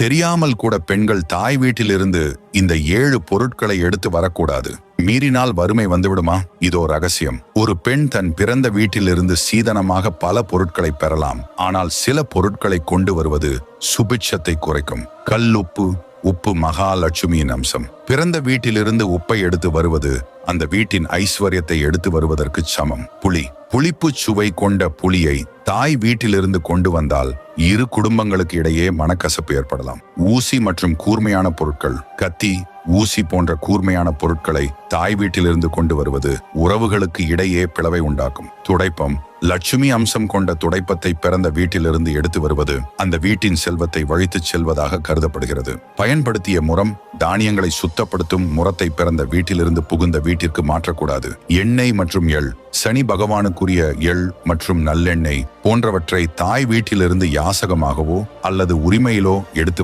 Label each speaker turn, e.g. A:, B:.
A: தெரியாமல் கூட பெண்கள் தாய் வீட்டிலிருந்து இந்த 7 பொருட்களை எடுத்து வரக்கூடாது. மீறினால் வறுமை வந்துவிடுமா? இதோ ரகசியம். ஒரு பெண் தன் பிறந்த வீட்டிலிருந்து சீதனமாக பல பொருட்களை பெறலாம். ஆனால் சில பொருட்களை கொண்டு வருவது சுபிட்சத்தை குறைக்கும். கல்லுப்பு. உப்பு மகாலட்சுமியின் அம்சம். பிறந்த வீட்டிலிருந்து உப்பை எடுத்து வருவது அந்த வீட்டின் ஐஸ்வர்யத்தை எடுத்து வருவதற்கு சமம். புளி. புளிப்பு சுவை கொண்ட புளியை தாய் வீட்டிலிருந்து கொண்டு வந்தால் இரு குடும்பங்களுக்கு இடையே மனக்கசப்பு ஏற்படலாம். ஊசி மற்றும் கூர்மையான பொருட்கள். கத்தி, ஊசி போன்ற கூர்மையான பொருட்களை தாய் வீட்டிலிருந்து கொண்டு வருவது உறவுகளுக்கு இடையே பிளவை உண்டாக்கும். துடைப்பம். லட்சுமி அம்சம் கொண்ட துடைப்பத்தை பிறந்த வீட்டிலிருந்து எடுத்து வருவது அந்த வீட்டின் செல்வத்தை வழித்துச் செல்வதாக கருதப்படுகிறது. பயன்படுத்திய முறம். தானியங்களை சுத்தப்படுத்தும் முறத்தை பிறந்த வீட்டிலிருந்து புகுந்த வீட்டிற்கு மாற்றக்கூடாது. எண்ணெய் மற்றும் எள். சனி பகவானுக்குரிய எள் மற்றும் நல்லெண்ணெய் போன்றவற்றை தாய் வீட்டிலிருந்து யாசகமாகவோ அல்லது உரிமையிலோ எடுத்து